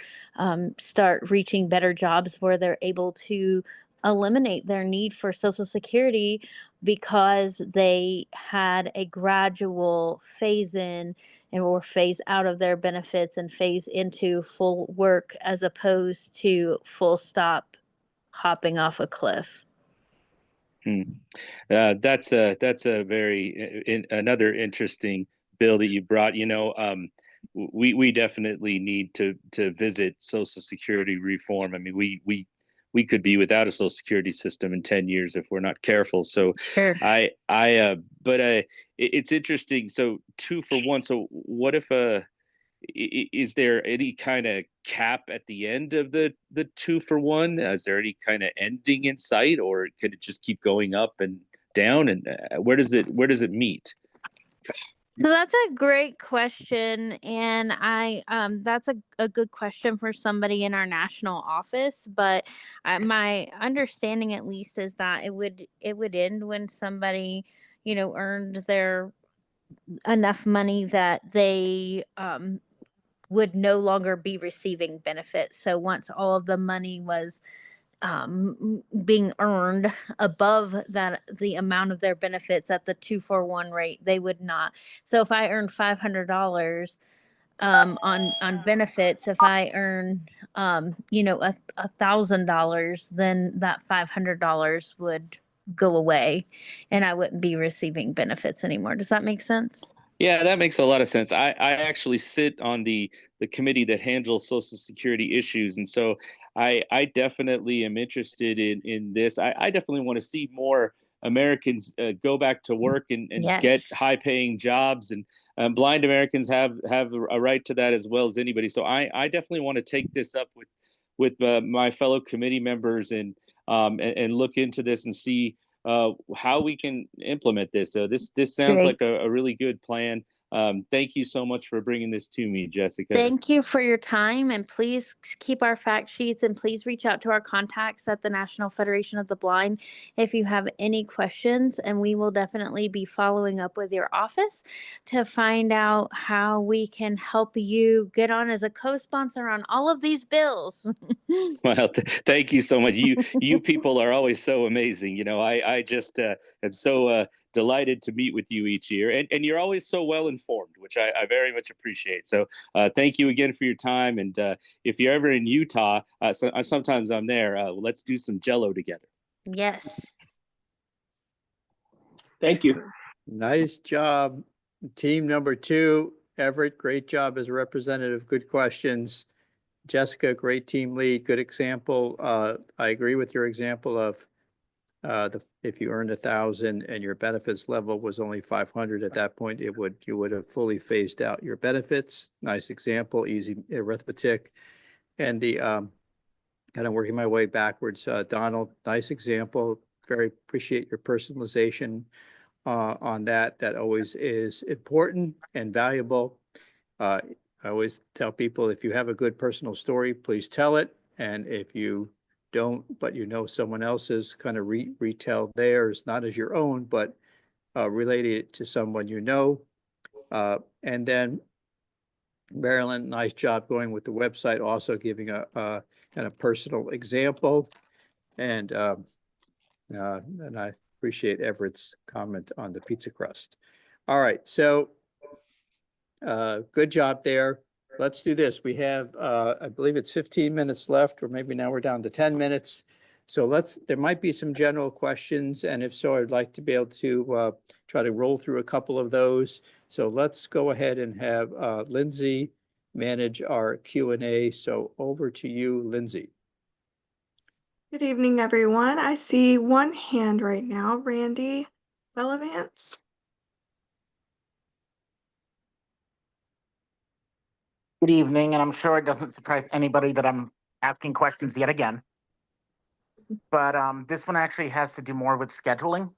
start reaching better jobs where they're able to eliminate their need for Social Security because they had a gradual phase in or phase out of their benefits and phase into full work, as opposed to full stop hopping off a cliff. That's a very another interesting bill that you brought. We definitely need to visit Social Security reform. I mean, we could be without a Social Security system in 10 years if we're not careful. So Sure. It's interesting. So 2 for 1. So what if is there any kind of cap at the end of the 2 for 1? Is there any kind of ending in sight, or could it just keep going up and down? And where does it meet? So that's a great question, and that's a good question for somebody in our national office. But my understanding, at least, is that it would end when somebody, earned their enough money that they would no longer be receiving benefits. So once all of the money was being earned above the amount of their benefits at the 241 rate, they would not. So if I earned $500 on benefits, if I earn $1,000, then that $500 would go away and I wouldn't be receiving benefits anymore. Does that make sense? Yeah, that makes a lot of sense. I actually sit on the committee that handles Social Security issues, and so I definitely am interested in this. I definitely want to see more Americans go back to work and Yes. get high-paying jobs, and blind Americans have a right to that as well as anybody. So I definitely want to take this up with my fellow committee members and look into this and see how we can implement this. So this sounds Great. like a really good plan. Thank you so much for bringing this to me, Jessica. Thank you for your time, and please keep our fact sheets, and please reach out to our contacts at the National Federation of the Blind if you have any questions, and we will definitely be following up with your office to find out how we can help you get on as a co-sponsor on all of these bills. Well, thank you so much. You people are always so amazing. I just am so delighted to meet with you each year, and you're always so well informed, which I very much appreciate. So thank you again for your time. And if you're ever in Utah, sometimes I'm there. Let's do some Jello together. Yes. Thank you. Nice job. Team number 2, Everett, great job as a representative. Good questions. Jessica, great team lead, good example. I agree with your example of if you earned 1,000 and your benefits level was only 500 at that point, you would have fully phased out your benefits. Nice example, easy arithmetic. And the kind of working my way backwards, Donald, nice example. Very appreciate your personalization on that. That always is important and valuable. I always tell people, if you have a good personal story, please tell it. And if you don't, but you know someone else's, kind of retell theirs, not as your own, but related it to someone you know. And then Marilyn, nice job going with the website, also giving a kind of personal example. And I appreciate Everett's comment on the pizza crust. All right, so good job there. Let's do this. We have, I believe it's 15 minutes left, or maybe now we're down to 10 minutes. So there might be some general questions, and if so, I'd like to be able to try to roll through a couple of those. So let's go ahead and have Lindsay manage our Q&A. So over to you, Lindsay. Good evening, everyone. I see one hand right now, Randy Bellavance. Good evening, and I'm sure it doesn't surprise anybody that I'm asking questions yet again. But this one actually has to do more with scheduling.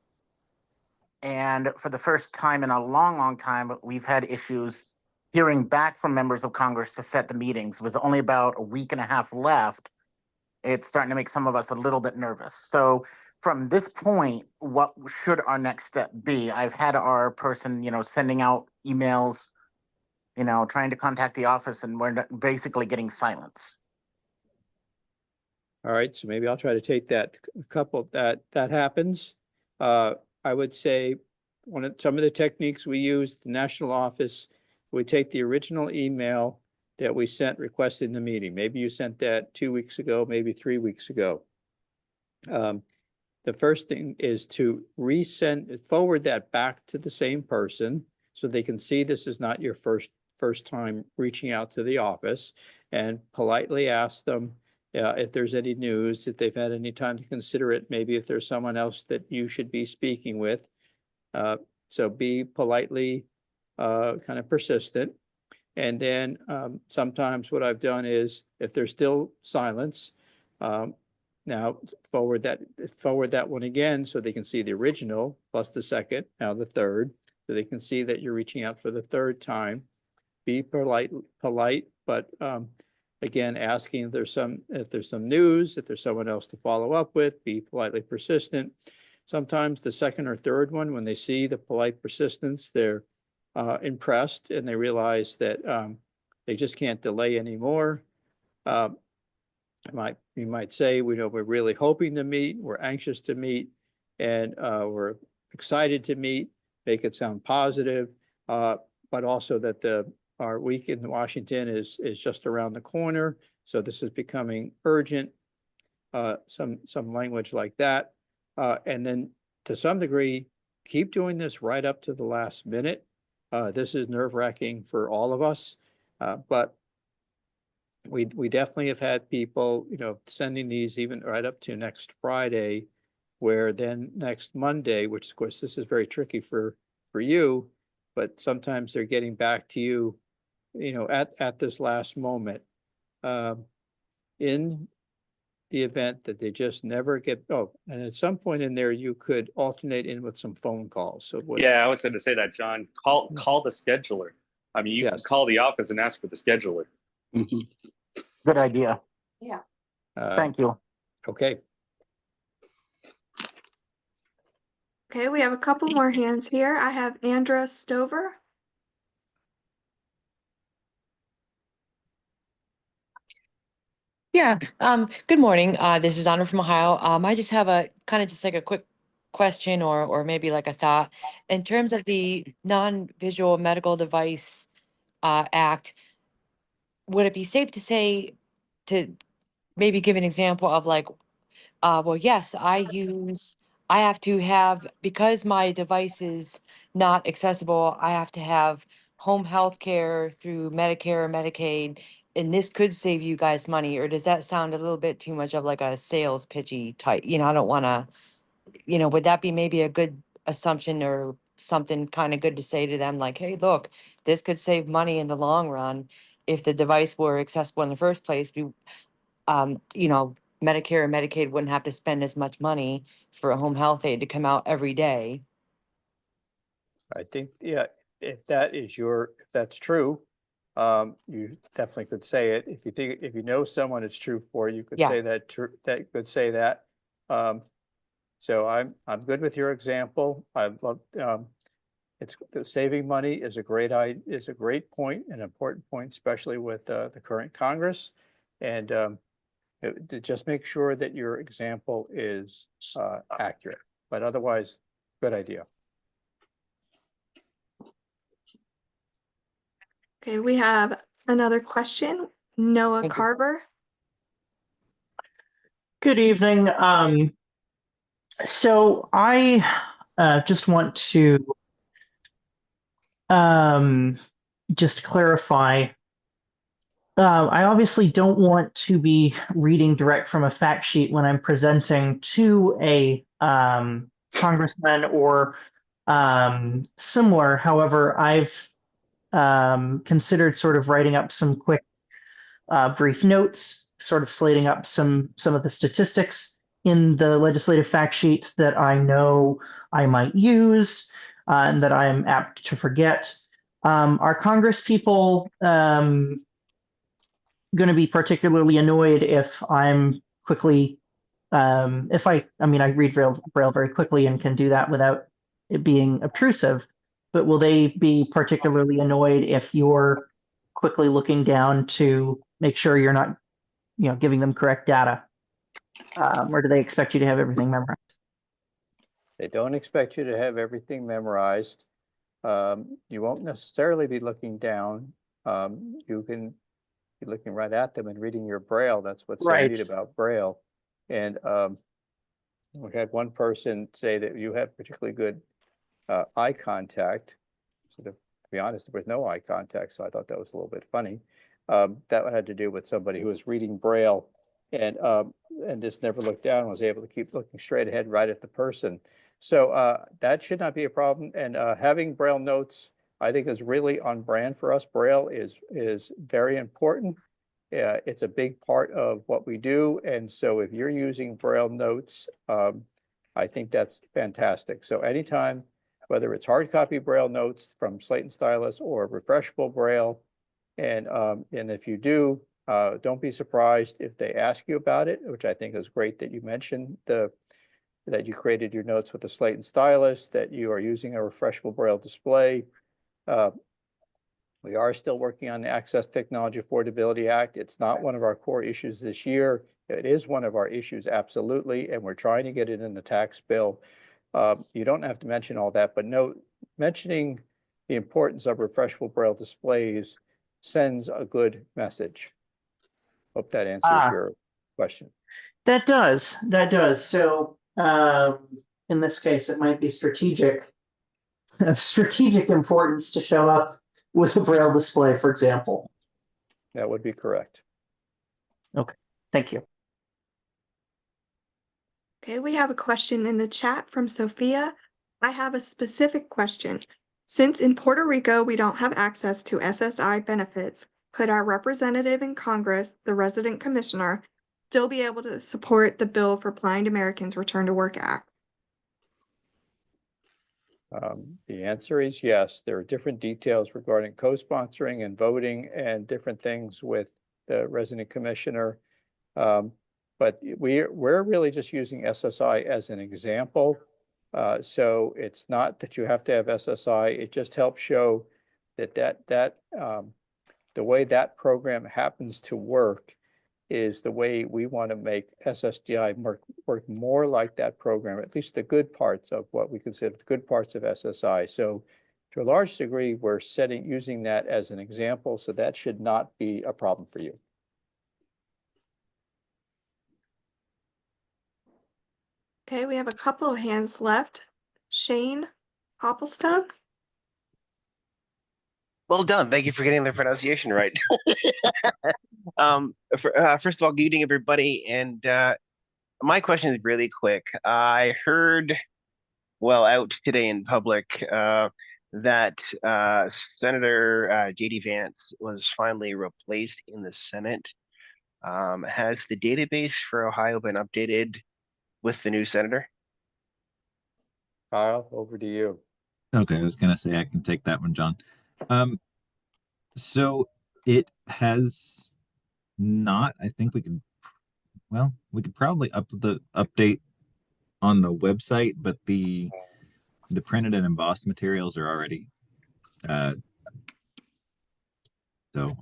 And for the first time in a long, long time, we've had issues hearing back from members of Congress to set the meetings. With only about a week and a half left, it's starting to make some of us a little bit nervous. So from this point, what should our next step be? I've had our person, sending out emails, trying to contact the office, and we're basically getting silence. All right, so maybe I'll try to take that couple that happens. I would say some of the techniques we use, the national office, we take the original email that we sent requesting the meeting. Maybe you sent that 2 weeks ago, maybe 3 weeks ago. The first thing is to forward that back to the same person so they can see this is not your first time reaching out to the office, and politely ask them if there's any news, if they've had any time to consider it, maybe if there's someone else that you should be speaking with. So be politely kind of persistent. And then sometimes what I've done is, if there's still silence, now forward that one again so they can see the original plus the second, now the third, so they can see that you're reaching out for the third time. Be polite, but again, asking if there's some news, if there's someone else to follow up with. Be politely persistent. Sometimes the second or third one, when they see the polite persistence, they're impressed and they realize that they just can't delay anymore. You might say, we're really hoping to meet, we're anxious to meet, and we're excited to meet. Make it sound positive, but also that our week in Washington is just around the corner, so this is becoming urgent. Some language like that, and then to some degree, keep doing this right up to the last minute. This is nerve-wracking for all of us, but we definitely have had people, sending these even right up to next Friday, where then next Monday, which of course this is very tricky for you, but sometimes they're getting back to you, at this last moment, in the event that they just never get, and at some point in there, you could alternate in with some phone calls. So Yeah, I was going to say that, John. Call the scheduler. I mean, you can call the office and ask for the scheduler. Good idea. Yeah. Thank you. Okay. Okay, we have a couple more hands here. I have Andra Stover. Yeah, good morning. This is Anna from Ohio. I just have a quick question or maybe like a thought. In terms of the non-visual medical device act, would it be safe to say, to maybe give an example of like, well, yes, I have to have, because my device is not accessible, I have to have home health care through Medicare or Medicaid, and this could save you guys money, or does that sound a little bit too much of like a sales pitchy type? I don't want to, would that be maybe a good assumption or something kind of good to say to them? Like, hey, look, this could save money in the long run. If the device were accessible in the first place, Medicare or Medicaid wouldn't have to spend as much money for a home health aide to come out every day. I think, yeah, if that's true, you definitely could say it. If you know someone it's true for, you could Yeah. say that. So I'm good with your example. I love, saving money is a great point, an important point, especially with the current Congress. And to just make sure that your example is accurate, but otherwise, good idea. Okay, we have another question. Noah Thank you. Carver. Good evening. So I just want to just clarify. I obviously don't want to be reading direct from a fact sheet when I'm presenting to a congressman or similar. However, I've considered sort of writing up some quick brief notes, sort of slating up some of the statistics in the legislative fact sheet that I know I might use and that I am apt to forget. Are Congress people going to be particularly annoyed if I'm quickly, I read Braille very quickly and can do that without it being obtrusive, but will they be particularly annoyed if you're quickly looking down to make sure you're not, giving them correct data? Or do they expect you to have everything memorized? They don't expect you to have everything memorized. You won't necessarily be looking down. You can be looking right at them and reading your Braille. That's what's so neat about Braille. And we had one person say that you have particularly good eye contact. So to be honest, there was no eye contact, so I thought that was a little bit funny. That had to do with somebody who was reading Braille and just never looked down and was able to keep looking straight ahead right at the person. So that should not be a problem. And having Braille notes, I think, is really on brand for us. Braille is very important. It's a big part of what we do. And so if you're using Braille notes, I think that's fantastic. So anytime, whether it's hard copy Braille notes from Slate and Stylus or refreshable Braille, and if you do, don't be surprised if they ask you about it, which I think is great that you mentioned that you created your notes with the Slate and Stylus, that you are using a refreshable Braille display. We are still working on the Access Technology Affordability Act. It's not one of our core issues this year. It is one of our issues, absolutely, and we're trying to get it in the tax bill. You don't have to mention all that, but mentioning the importance of refreshable Braille displays sends a good message. Hope that answers your question. That does. So in this case, it might be of strategic importance to show up with a Braille display, for example. That would be correct. Okay, thank you. Okay, we have a question in the chat from Sophia. I have a specific question. Since in Puerto Rico we don't have access to SSI benefits, could our representative in Congress, the resident commissioner, still be able to support the Bill for Blind Americans Return to Work Act? The answer is yes. There are different details regarding co-sponsoring and voting and different things with the resident commissioner. But we're really just using SSI as an example. So it's not that you have to have SSI. It just helps show that the way that program happens to work is the way we want to make SSDI work more like that program, at least the good parts of what we consider the good parts of SSI. So to a large degree, we're using that as an example, so that should not be a problem for you. Okay, we have a couple of hands left. Shane Hopplestone. Well done. Thank you for getting the pronunciation right. First of all, good evening, everybody. And my question is really quick. I heard, well, out today in public, that Senator J.D. Vance was finally replaced in the Senate. Has the database for Ohio been updated with the new senator? Kyle, over to you. Okay, I was gonna say I can take that one, John. So it has not. I think we could. Well, we could probably update on the website, but the printed and embossed materials are already. So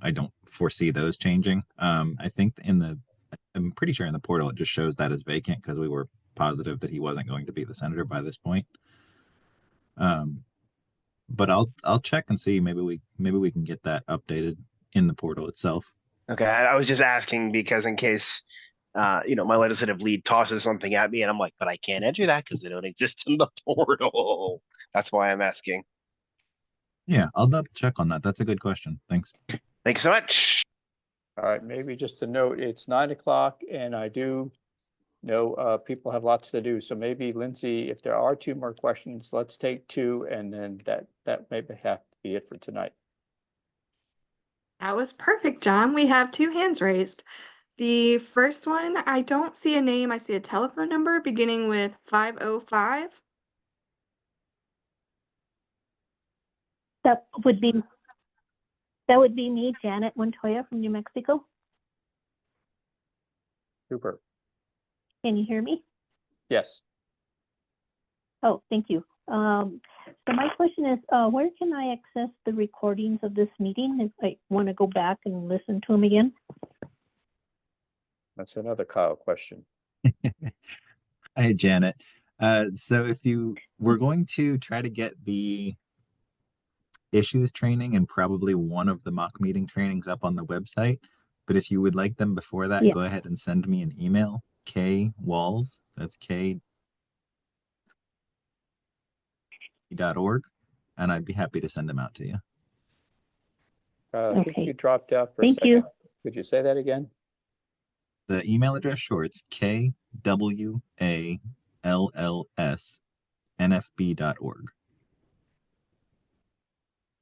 I don't foresee those changing. I think I'm pretty sure in the portal it just shows that as vacant because we were positive that he wasn't going to be the senator by this point. But I'll check and see. Maybe we can get that updated in the portal itself. Okay, I was just asking because in case my legislative lead tosses something at me and I'm like, but I can't enter that because they don't exist in the portal. That's why I'm asking. Yeah, I'll double check on that. That's a good question. Thanks. Thank you so much. All right, maybe just a note, it's 9 o'clock and I do know people have lots to do. So maybe Lindsay, if there are 2 more questions, let's take 2 and then that maybe have to be it for tonight. That was perfect, John. We have 2 hands raised. The first one, I don't see a name. I see a telephone number beginning with 505. That would be me, Janet Montoya from New Mexico. Super. Can you hear me? Yes. Oh, thank you. So my question is, where can I access the recordings of this meeting if I want to go back and listen to them again? That's another Kyle question. Hi, Janet. So we're going to try to get the issues training and probably one of the mock meeting trainings up on the website. But if you would like them before that, Yeah. Go ahead and send me an email, kwalls, that's k.org, and I'd be happy to send them out to you. I think you dropped out for a Thank second. you. Could you say that again? The email address, sure, it's kwalls@nfb.org.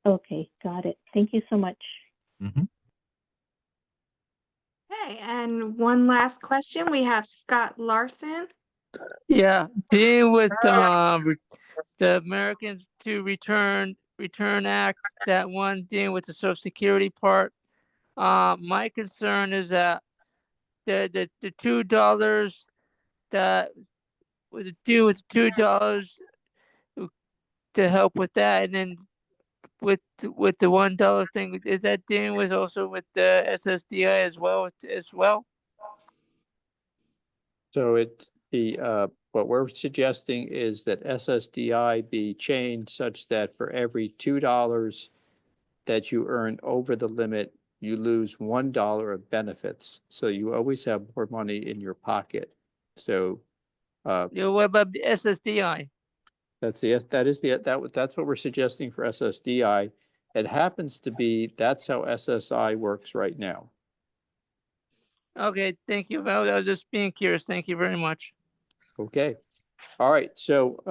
Okay, got it. Thank you so much. Mm-hmm. Okay, and one last question. We have Scott Larson. Yeah, dealing with the Americans to Return Act, that one dealing with the Social Security part. My concern is that the $2 that with the deal with $2 to help with that, and then with the $1 thing, is that dealing with also with the SSDI as well? So it's what we're suggesting is that SSDI be changed such that for every $2 that you earn over the limit, you lose $1 of benefits. So you always have more money in your pocket. So What about the SSDI? that's what we're suggesting for SSDI. It happens to be that's how SSI works right now. Okay, thank you. I was just being curious. Thank you very much. Okay. All right. So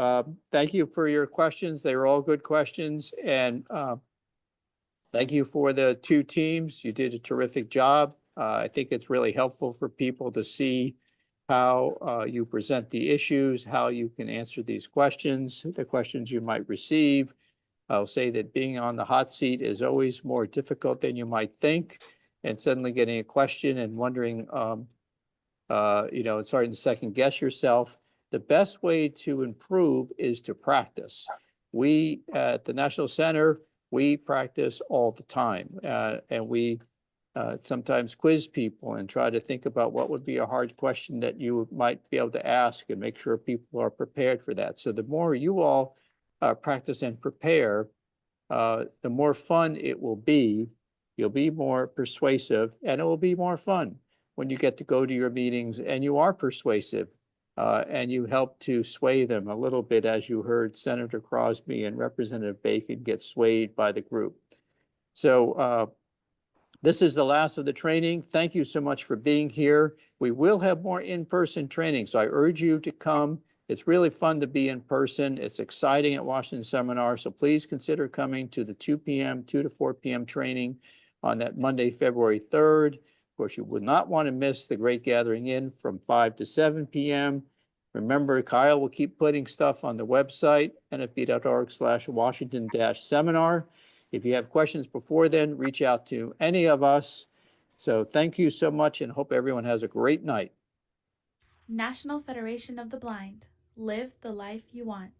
thank you for your questions. They were all good questions. And thank you for the 2 teams. You did a terrific job. I think it's really helpful for people to see how you present the issues, how you can answer these questions, the questions you might receive. I'll say that being on the hot seat is always more difficult than you might think. And suddenly getting a question and wondering, starting to second guess yourself. The best way to improve is to practice. We at the National Center, we practice all the time, and we sometimes quiz people and try to think about what would be a hard question that you might be able to ask and make sure people are prepared for that. So the more you all practice and prepare, the more fun it will be. You'll be more persuasive, and it will be more fun when you get to go to your meetings and you are persuasive and you help to sway them a little bit, as you heard Senator Crosby and Representative Bacon get swayed by the group. So this is the last of the training. Thank you so much for being here. We will have more in-person training, so I urge you to come. It's really fun to be in person. It's exciting at Washington Seminar, so please consider coming to the 2 to 4 p.m. training on that Monday, February 3rd. Of course, you would not want to miss the great gathering in from 5 to 7 p.m. Remember, Kyle will keep putting stuff on the website, nfb.org/Washington-seminar. If you have questions before then, reach out to any of us. So thank you so much and hope everyone has a great night. National Federation of the Blind. Live the life you want.